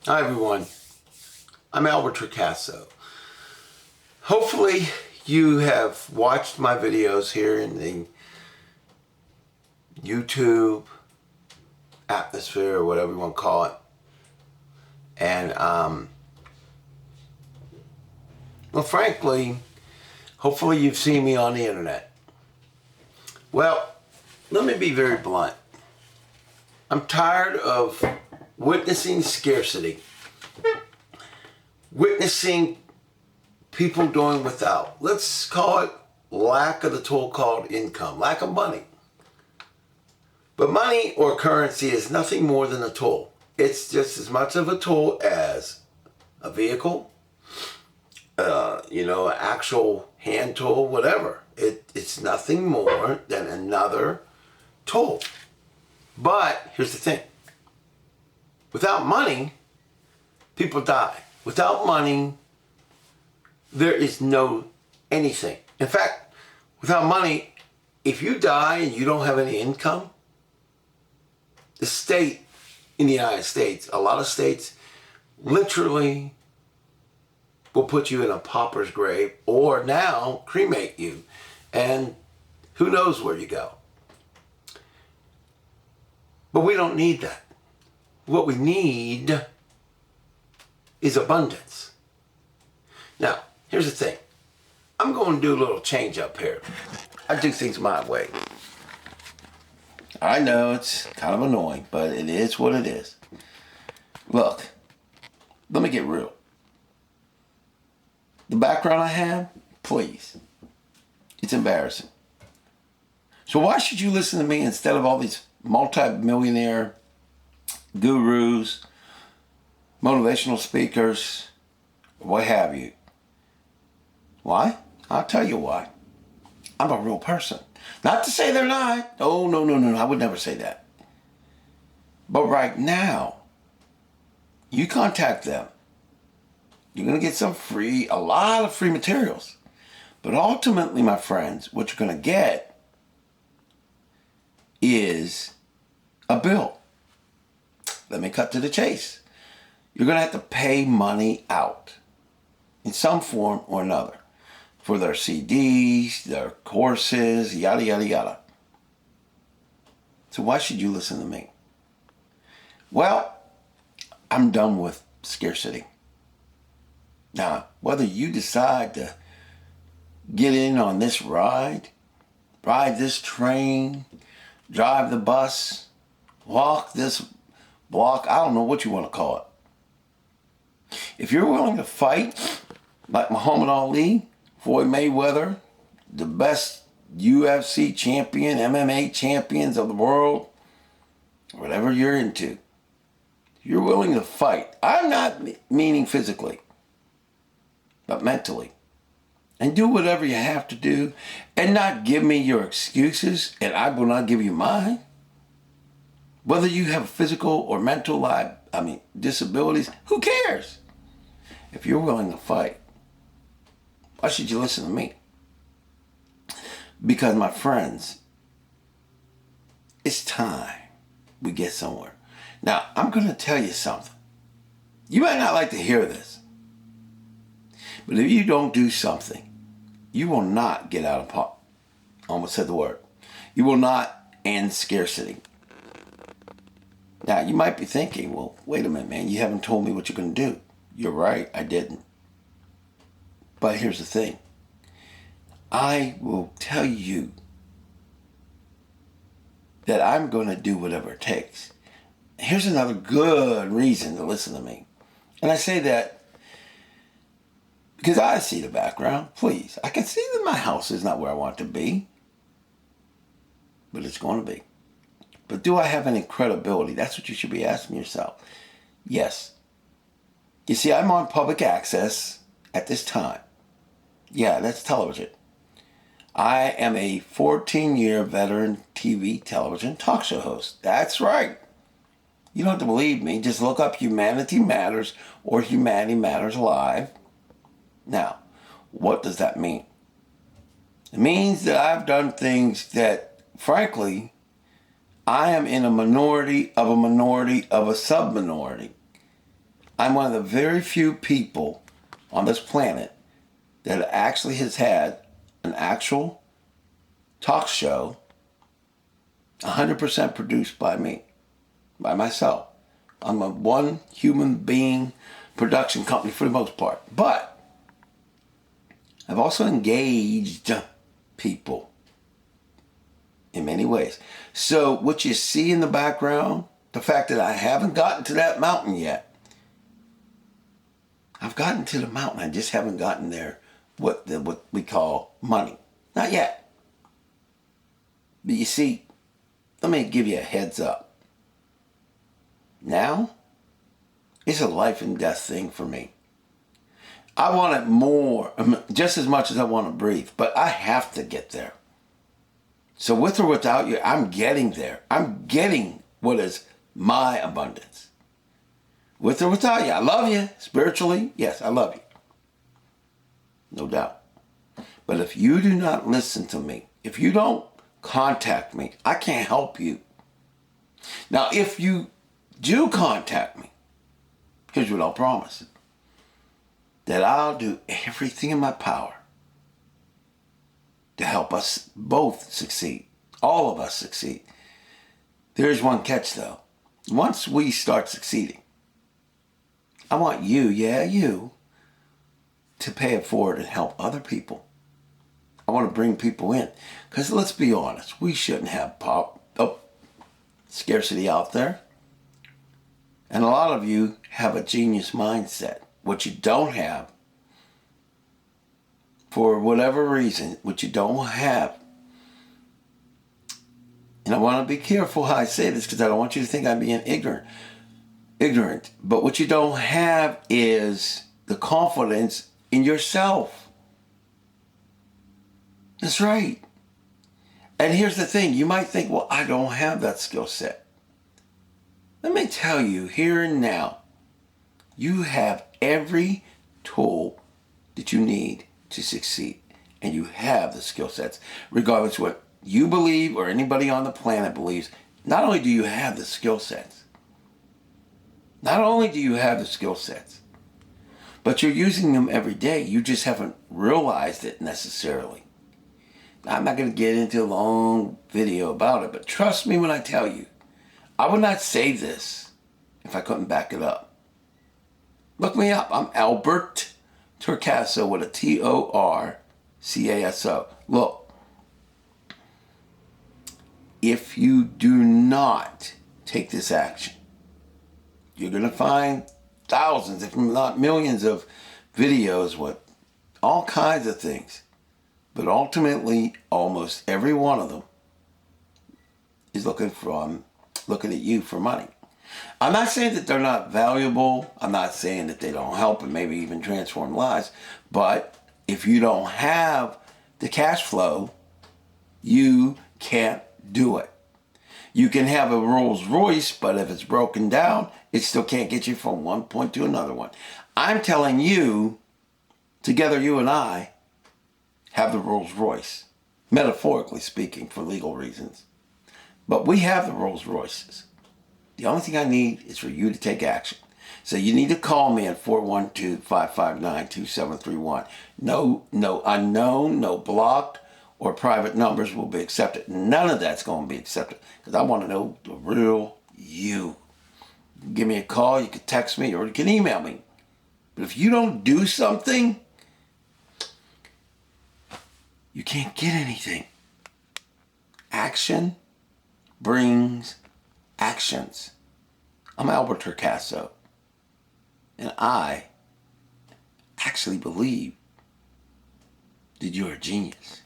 Hi everyone, I'm Albert Torcaso. Hopefully you have watched my videos here in the YouTube atmosphere or whatever you want to call it. And well, frankly, hopefully you've seen me on the internet. Well, let me be very blunt. I'm tired of witnessing scarcity, witnessing people doing without. Let's call it lack of the tool called income, lack of money. But money or currency is nothing more than a tool. It's just as much of a tool as a vehicle, an actual hand tool, whatever. It's nothing more than another tool. But here's the thing. Without money, people die. Without money, there is no anything. In fact, without money, if you die and you don't have any income, the state in the United States, a lot of states literally will put you in a pauper's grave or now cremate you. And who knows where you go. But we don't need that. What we need is abundance. Now, here's the thing. I'm going to do a little change up here. I do things my way. I know it's kind of annoying, but it is what it is. Look, let me get real. The background I have, please, it's embarrassing. So why should you listen to me instead of all these multi-millionaire gurus, motivational speakers, what have you? Why? I'll tell you why. I'm a real person. Not to say they're not. Oh, no. I would never say that. But right now, you contact them. You're going to get a lot of free materials. But ultimately, my friends, what you're going to get is a bill. Let me cut to the chase. You're going to have to pay money out in some form or another for their CDs, their courses, yada, yada, yada. So why should you listen to me? Well, I'm done with scarcity. Now, whether you decide to get in on this ride this train, drive the bus, walk this block, I don't know what you want to call it. If you're willing to fight like Muhammad Ali, Floyd Mayweather, the best UFC champion, MMA champions of the world, whatever you're into, you're willing to fight. I'm not meaning physically, but mentally. And do whatever you have to do and not give me your excuses and I will not give you mine. Whether you have physical or mental disabilities, who cares? If you're willing to fight, why should you listen to me? Because, my friends, it's time we get somewhere. Now, I'm going to tell you something. You might not like to hear this, but if you don't do something, you will not get out of poverty. Almost said the word. You will not end scarcity. Now, you might be thinking, well, wait a minute, man. You haven't told me what you're going to do. You're right, I didn't. But here's the thing. I will tell you that I'm going to do whatever it takes. Here's another good reason to listen to me. And I say that because I see the background. Please, I can see that my house is not where I want it to be. But it's going to be. But do I have any credibility? That's what you should be asking yourself. Yes. You see, I'm on public access at this time. Yeah, that's television. I am a 14-year veteran TV, television talk show host. That's right. You don't have to believe me. Just look up Humanity Matters or Humanity Matters Live. Now, what does that mean? It means that I've done things that, frankly, I am in a minority of a minority of a sub-minority. I'm one of the very few people on this planet that actually has had an actual talk show 100% produced by me, by myself. I'm a one human being production company for the most part. But I've also engaged people in many ways. So what you see in the background, the fact that I haven't gotten to that mountain yet. I've gotten to the mountain, I just haven't gotten there what we call money. Not yet. But you see, let me give you a heads up. Now, it's a life and death thing for me. I want it more, just as much as I want to breathe, but I have to get there. So with or without you, I'm getting there. I'm getting what is my abundance. With or without you, I love you. Spiritually, yes, I love you. No doubt. But if you do not listen to me, if you don't contact me, I can't help you. Now, if you do contact me, here's what I'll promise. That I'll do everything in my power to help us both succeed. All of us succeed. There's one catch though. Once we start succeeding, I want you, you, to pay it forward and help other people. I want to bring people in. Because let's be honest, we shouldn't have scarcity out there. And a lot of you have a genius mindset. What you don't have, for whatever reason, what you don't have, and I want to be careful how I say this because I don't want you to think I'm being ignorant. But what you don't have is the confidence in yourself. That's right. And here's the thing. You might think, well, I don't have that skill set. Let me tell you here and now, you have every tool that you need to succeed. And you have the skill sets. Regardless of what you believe or anybody on the planet believes, not only do you have the skill sets, but you're using them every day. You just haven't realized it necessarily. Now, I'm not going to get into a long video about it, but trust me when I tell you, I would not say this if I couldn't back it up. Look me up. I'm Albert Torcaso with a Torcaso. Look, if you do not take this action, you're going to find thousands, if not millions of videos with all kinds of things. But ultimately, almost every one of them is looking at you for money. I'm not saying that they're not valuable. I'm not saying that they don't help and maybe even transform lives. But if you don't have the cash flow, you can't do it. You can have a Rolls Royce, but if it's broken down, it still can't get you from one point to another one. I'm telling you, together you and I have the Rolls Royce, metaphorically speaking, for legal reasons. But we have the Rolls Royces. The only thing I need is for you to take action. So you need to call me at 412-559-2731. No unknown, no blocked or private numbers will be accepted. None of that's going to be accepted because I want to know the real you. You can give me a call, you can text me, or you can email me. But if you don't do something, you can't get anything. Action brings actions. I'm Albert Torcaso, and I actually believe that you're a genius.